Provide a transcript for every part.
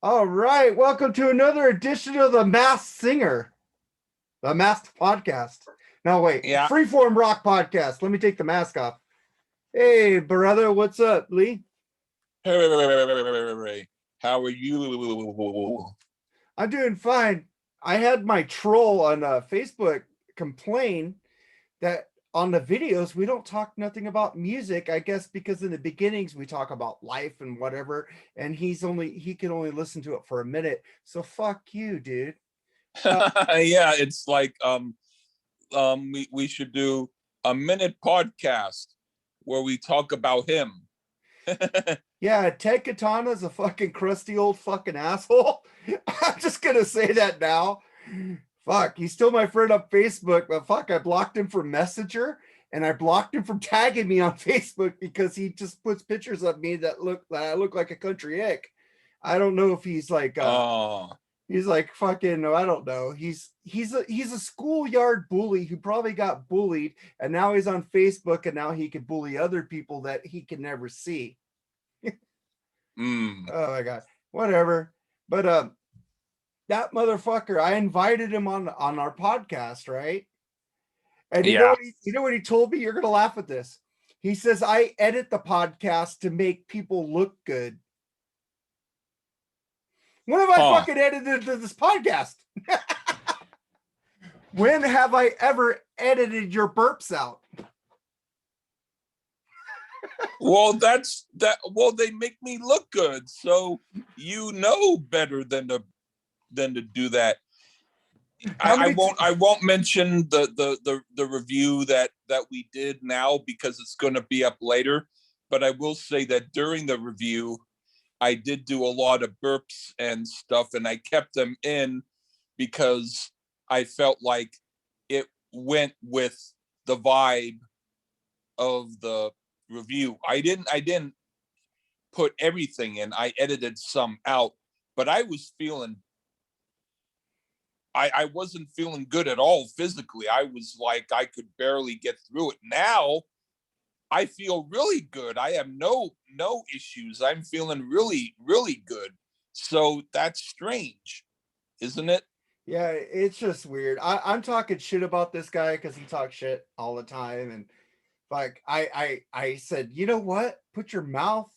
All right, welcome to another edition of the Masked Singer, the Masked Podcast. No, wait, Yeah. Freeform Rock Podcast. Let me take the mask off. Hey, brother, what's up, Lee? Hey, how are you? I'm doing fine. I had my troll on Facebook complain that on the videos we don't talk nothing about music. I guess because in the beginnings we talk about life and whatever, and he can only listen to it for a minute. So fuck you, dude. Uh, Yeah, it's like we should do a minute podcast where we talk about him. Yeah, Ted Katana's a fucking crusty old fucking asshole. I'm just gonna say that now. Fuck, he's still my friend on Facebook, but fuck, I blocked him from Messenger and I blocked him from tagging me on Facebook because he just puts pictures of me that I look like a country ick. I don't know if Oh, he's like fucking I don't know. He's a schoolyard bully who probably got bullied and now he's on Facebook and now he can bully other people that he can never see. mm, Oh my god, whatever. But that motherfucker, I invited him on our podcast, right? And yeah. you know what he told me? You're gonna laugh at this. He says I edit the podcast to make people look good. When have I Huh. fucking edited this podcast? When have I ever edited your burps out? Well, that's that. Well, they make me look good, so you know better than to do that. How I many? won't I won't mention the review that we did now because it's going to be up later. But I will say that during the review, I did do a lot of burps and stuff, and I kept them in because I felt like it went with the vibe of the review. I didn't put everything in. I edited some out, but I wasn't feeling good at all physically. I was like I could barely get through it. Now I feel really good. I have no issues. I'm feeling really good. So that's strange, isn't it? Yeah, it's just weird. I'm talking shit about this guy because he talks shit all the time, and like I said, you know what? Put your mouth,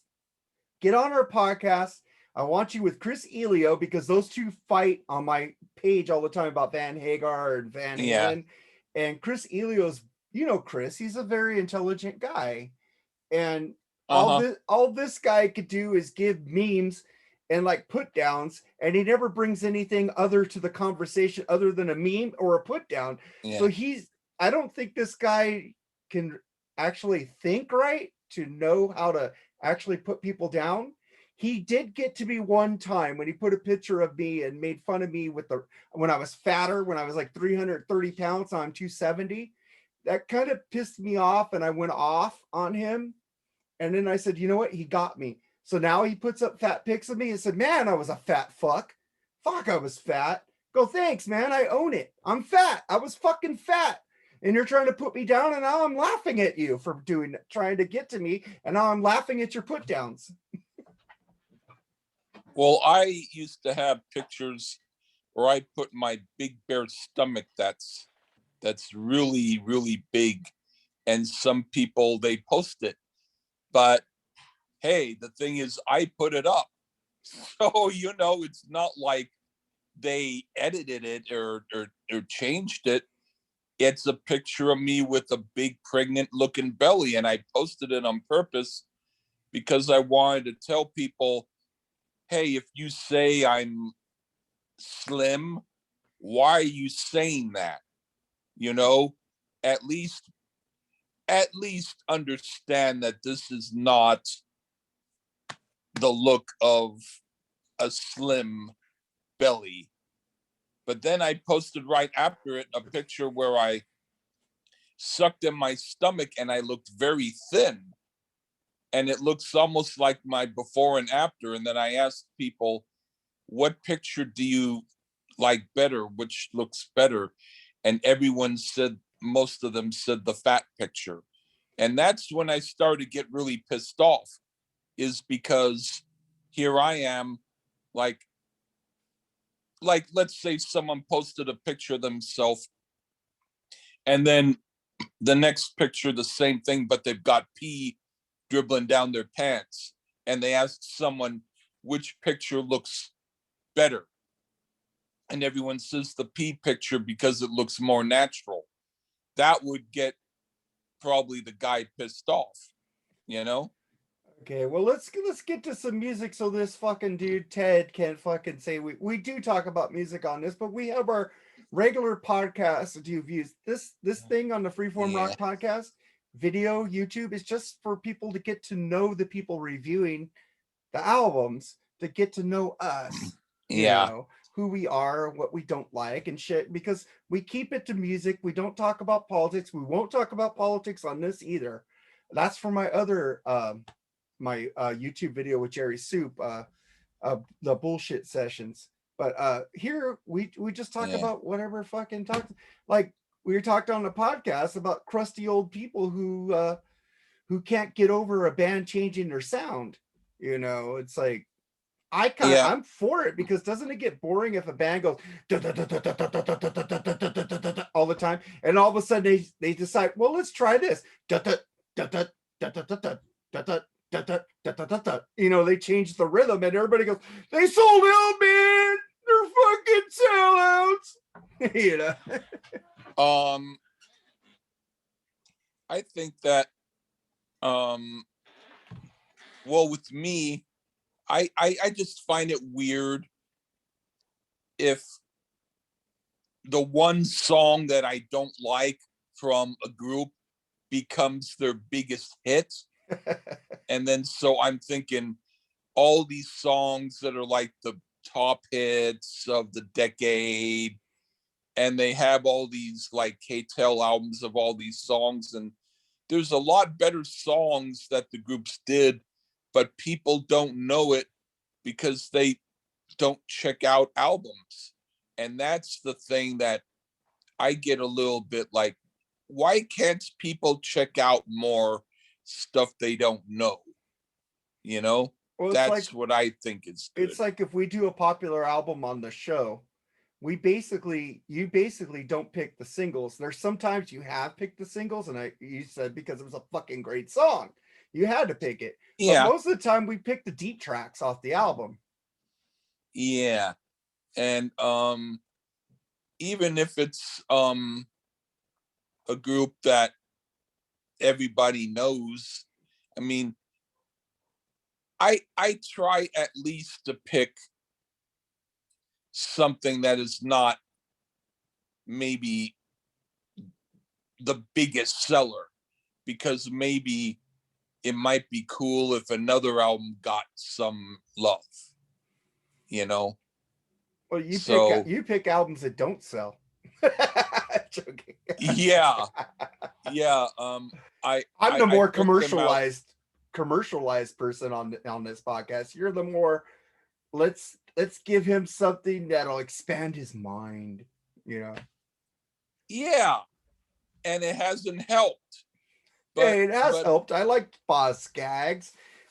get on our podcast. I want you with Chris Elio because those two fight on my page all the time about Van Hagar and Van Yeah. Halen. And Chris Elio's, you know, Chris, he's a very intelligent guy. And Uh-huh. all this guy could do is give memes and like put downs, and he never brings anything other to the conversation other than a meme or a put down. So Yeah. I don't think this guy can actually think right to know how to actually put people down. He did get to me one time when he put a picture of me and made fun of me with the when I was fatter, when I was like 330 pounds, I'm 270. That kind of pissed me off, and I went off on him. And then I said, you know what? He got me. So now he puts up fat pics of me and said, man, I was a fat fuck. Fuck, I was fat. Go, thanks, man. I own it. I'm fat. I was fucking fat. And you're trying to put me down, and now I'm laughing at you for trying to get to me, and now I'm laughing at your put downs. Well, I used to have pictures where I put my big bare stomach that's really big, and some people they post it. But hey, the thing is I put it up. So, it's not like they edited it or changed it. It's a picture of me with a big pregnant looking belly, and I posted it on purpose because I wanted to tell people, hey, if you say I'm slim, why are you saying that? You know, at least understand that this is not the look of a slim belly. But then I posted right after it a picture where I sucked in my stomach and I looked very thin. And it looks almost like my before and after. And then I asked people, what picture do you like better? Which looks better? And everyone said, most of them said the fat picture. And that's when I started to get really pissed off, is because here I am, like like, let's say someone posted a picture of themselves, and then the next picture, the same thing, but they've got pee dribbling down their pants. And they asked someone which picture looks better. And everyone says the pee picture because it looks more natural. That would get probably the guy pissed off, you know? Okay, well let's get to some music so this fucking dude Ted can fucking say we do talk about music on this, but we have our regular podcast that you've used. This thing on the Freeform Yeah. Rock podcast, video, YouTube is just for people to get to know the people reviewing the albums, to get to know us, you Yeah. know, who we are, what we don't like and shit, because we keep it to music. We don't talk about politics. We won't talk about politics on this either. That's for my other my YouTube video with Jerry Soup, the bullshit sessions. But here we just talk Yeah. about whatever fucking talk. Like we were talking on the podcast about crusty old people who can't get over a band changing their sound. You know, it's like Yeah. I'm for it, because doesn't it get boring if a band goes all the time, and all of a sudden they decide, well, let's try this. You know, they change the rhythm and everybody goes, they sold out, man. They're fucking sellouts. You know. I think that well, with me, I just find it weird if the one song that I don't like from a group becomes their biggest hit. And then so I'm thinking all these songs that are like the top hits of the decade, and they have all these like K-Tel albums of all these songs, and there's a lot better songs that the groups did, but people don't know it because they don't check out albums. And that's the thing that I get a little bit like, why can't people check out more stuff they don't know? You know, Well, that's what I think is good. it's like if we do a popular album on the show, you basically don't pick the singles. There's sometimes you have picked the singles, and you said because it was a fucking great song, you had to pick it. But Yeah. most of the time we pick the deep tracks off the album. Yeah. And even if it's a group that everybody knows, I mean, I try at least to pick something that is not maybe the biggest seller, because maybe it might be cool if another album got some love, you know. Well, So you pick albums that don't sell. Joking. yeah. I'm the I more picked them out. commercialized person on this podcast. You're the more let's give him something that'll expand his mind, you know. Yeah, and it hasn't helped. But it has helped. I like Boz Skaggs.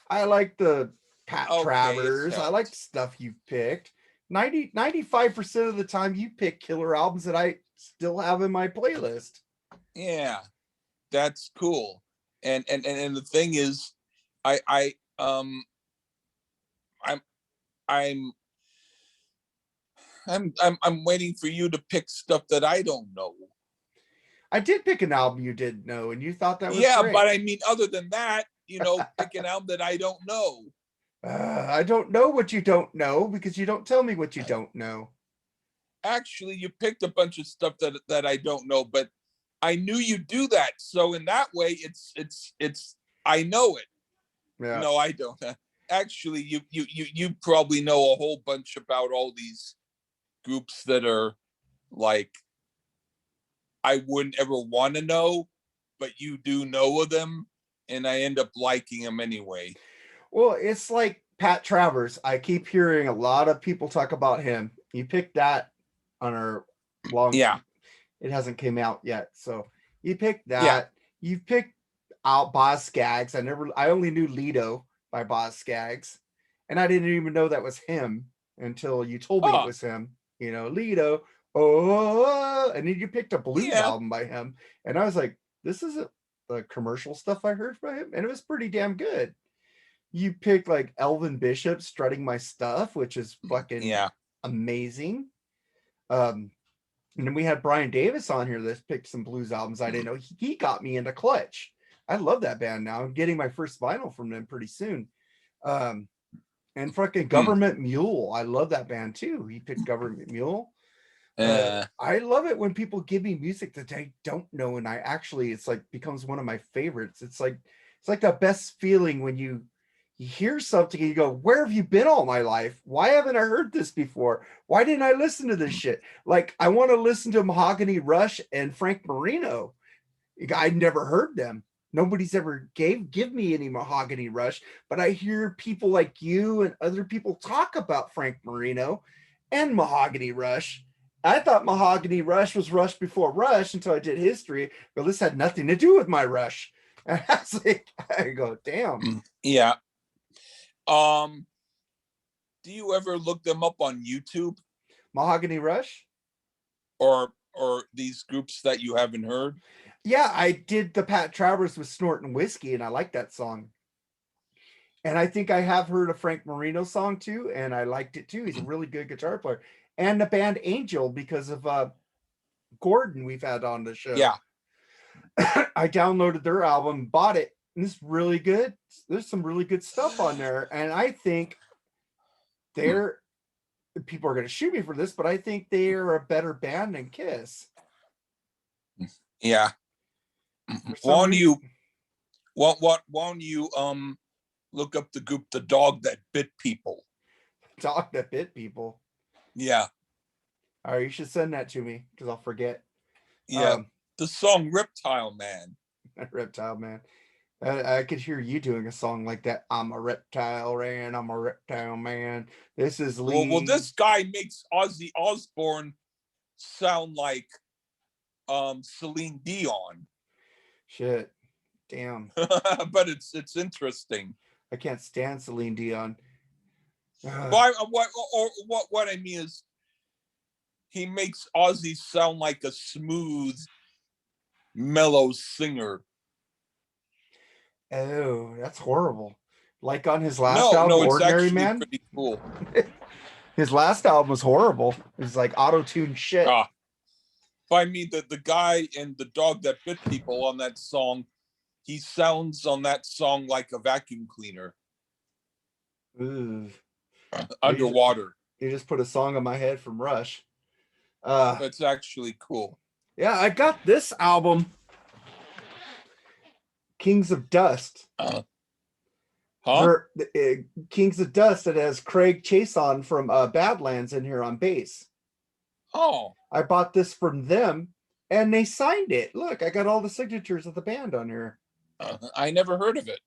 I like the Pat Travers. I like stuff you've picked. 95% of the time you pick killer albums that I still have in my playlist. Yeah, that's cool. And the thing is, I I'm I'm I'm waiting for you to pick stuff that I don't know. I did pick an album you didn't know, and you thought that was yeah, great. but I mean, other than that, pick an album that I don't know. I don't know what you don't know because you don't tell me what you don't know. Actually, you picked a bunch of stuff that I don't know, but I knew you'd do that. So in that way, it's I know it. Yeah. No, I don't. Actually, you probably know a whole bunch about all these groups that are like I wouldn't ever want to know, but you do know of them, and I end up liking them anyway. Well, it's like Pat Travers. I keep hearing a lot of people talk about him. You picked that on our long. Yeah. It hasn't came out yet, so you picked that. Yeah. You picked out Boz Skaggs. I only knew Lido by Boz Skaggs, and I didn't even know that was him until you told me it was him. Lido, oh, and then you picked a blues Yeah. album by him, and I was like, this isn't the commercial stuff I heard from him, and it was pretty damn good. You picked like Elvin Bishop, Strutting My Stuff, which is fucking Yeah. amazing. Um, and then we had Brian Davis on here that picked some blues albums I didn't know. He got me into Clutch. I love that band now. I'm getting my first vinyl from them pretty soon. And fucking Government Mule. I love that band too. He picked Government Mule. I love it when people give me music that I don't know, and it's like becomes one of my favorites. It's like the best feeling when you hear something and you go, where have you been all my life? Why haven't I heard this before? Why didn't I listen to this shit? Like, I want to listen to Mahogany Rush and Frank Marino. I'd never heard them. Nobody's ever give me any Mahogany Rush, but I hear people like you and other people talk about Frank Marino and Mahogany Rush. I thought Mahogany Rush was Rush before Rush until I did history, but this had nothing to do with my Rush. And I was like, I go, damn. Yeah. Do you ever look them up on YouTube? Mahogany Rush? Or these groups that you haven't heard? Yeah, I did the Pat Travers with Snorting Whiskey, and I like that song. And I think I have heard a Frank Marino song too, and I liked it too. He's a really good guitar player. And the band Angel, because of Gordon we've had on the show. Yeah. I downloaded their album, bought it, and it's really good. There's some really good stuff on there. And I think people are going to shoot me for this, but I think they are a better band than Kiss. Yeah. Why don't you look up the group The Dog That Bit People? Dog That Bit People. Yeah. All right, you should send that to me because I'll forget. Yeah. The song Reptile Man. Reptile Man. I could hear you doing a song like that. I'm a reptile man. I'm a reptile man. This is Lee. Well, this guy makes Ozzy Osbourne sound like Celine Dion. Shit. Damn. But it's interesting. I can't stand Celine Dion. What I mean is, he makes Ozzy sound like a smooth, mellow singer. Oh, that's horrible. Like on his last album, it's Ordinary actually Man. Pretty cool. His last album was horrible. It was like auto-tuned shit. But I mean, the guy and The Dog That Bit People on that song, he sounds on that song like a vacuum cleaner. Ooh. Underwater. You just put a song on my head from Rush. That's actually cool. Yeah, I got this album, Kings of Dust. Kings of Dust, that has Craig Chason from Badlands in here on bass. Oh. I bought this from them, and they signed it. Look, I got all the signatures of the band on here. I never heard of it.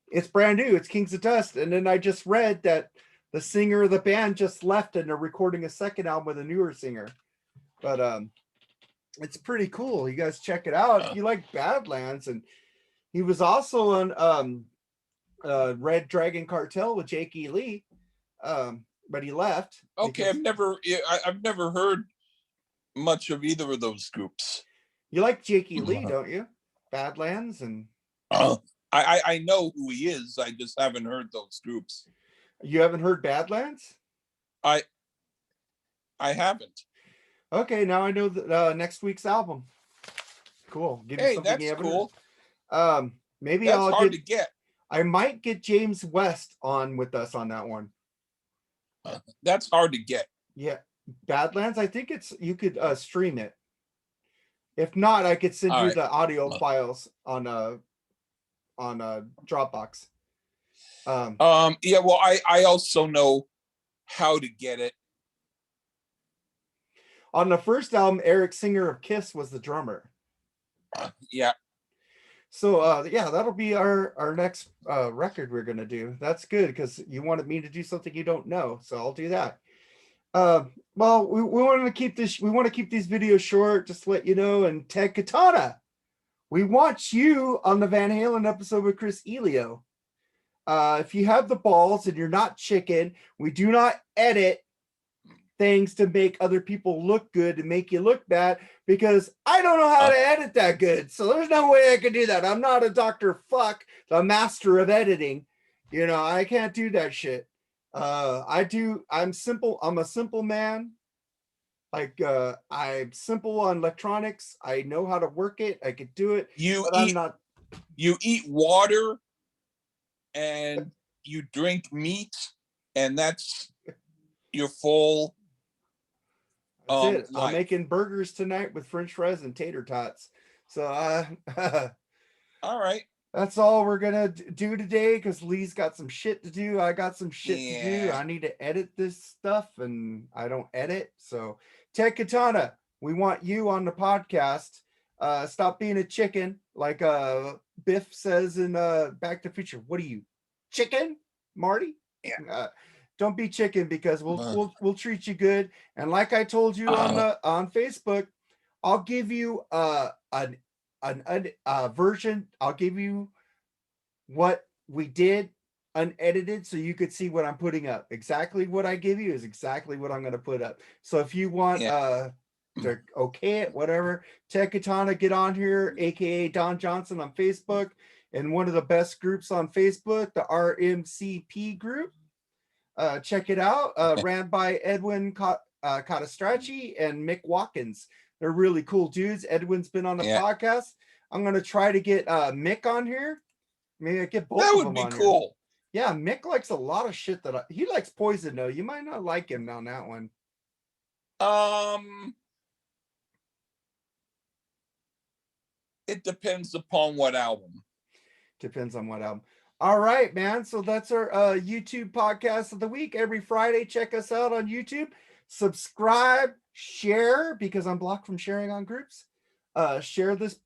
It's brand new. It's Kings of Dust. And then I just read that the singer of the band just left and they're recording a second album with a newer singer. But it's pretty cool. You guys check it out. If you like Badlands, and he was also on Red Dragon Cartel with Jake E. Lee, but he left. Okay, I've never heard much of either of those groups. You like Jake E. Lee, don't you? Badlands and I know who he is. I just haven't heard those groups. You haven't heard Badlands? I haven't. Okay, now I know the next week's album. Cool. Give me something that's cool. Maybe that's hard to get. I might get James West on with us on that one. That's hard to get. Yeah, Badlands. I think you could stream it. If not, I could send you the audio files on Dropbox. Yeah. Well, I also know how to get it. On the first album, Eric Singer of Kiss was the drummer. Yeah. So yeah, that'll be our next record we're gonna do. That's good because you wanted me to do something you don't know, so I'll do that. Well, we want to keep this. We want to keep these videos short, just to let you know. And Ted Katina, we want you on the Van Halen episode with Chris Elio. If you have the balls and you're not chicken, we do not edit things to make other people look good, to make you look bad, because I don't know how to edit that good. So there's no way I can do that. I'm not a Dr. Fuck, the master of editing. You know, I can't do that shit. I'm simple. I'm a simple man. Like I'm simple on electronics. I know how to work it. I could do it, You but I'm eat not. you eat water and you drink meat, and that's your full That's it. I'm life. making burgers tonight with French fries and tater tots. So All right. that's all we're gonna do today, because Lee's got some shit to do. I got some shit to do. Yeah. I need to edit this stuff, and I don't edit. So Ted Katana, we want you on the podcast. Stop being a chicken, like Biff says in Back to the Future. What are you, chicken, Marty? Yeah. Don't be chicken, because Uh, we'll treat you good. And like I told you on Facebook, I'll give you an version. I'll give you what we did unedited, so you could see what I'm putting up. Exactly what I give you is exactly what I'm going to put up. So if you want yeah. to okay it, whatever, Ted Katana, get on here, aka Don Johnson on Facebook, and one of the best groups on Facebook, the RMCP group. Check it out. Ran by Edwin Catastracci and Mick Watkins. They're really cool dudes. Edwin's been on the Yeah. podcast. I'm gonna try to get Mick on here. Maybe I get both That of would them be on here. cool. Yeah, Mick likes a lot of shit he likes Poison though. You might not like him on that one. It depends upon what album. Depends on what album. All right, man. So that's our YouTube podcast of the week. Every Friday, check us out on YouTube. Subscribe, share, because I'm blocked from sharing on groups. Share this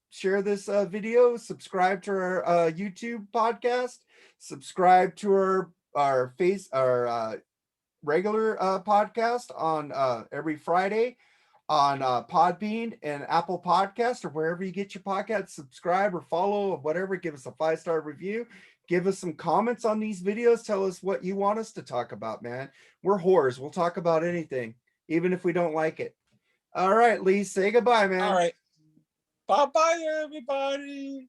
video. Subscribe to our YouTube podcast. Subscribe to our regular podcast on every Friday on Podbean and Apple Podcast, or wherever you get your podcast. Subscribe or follow or whatever. Give us a 5-star review. Give us some comments on these videos. Tell us what you want us to talk about, man. We're whores. We'll talk about anything, even if we don't like it. All right, Lee, say goodbye, man. All right. Bye-bye, everybody.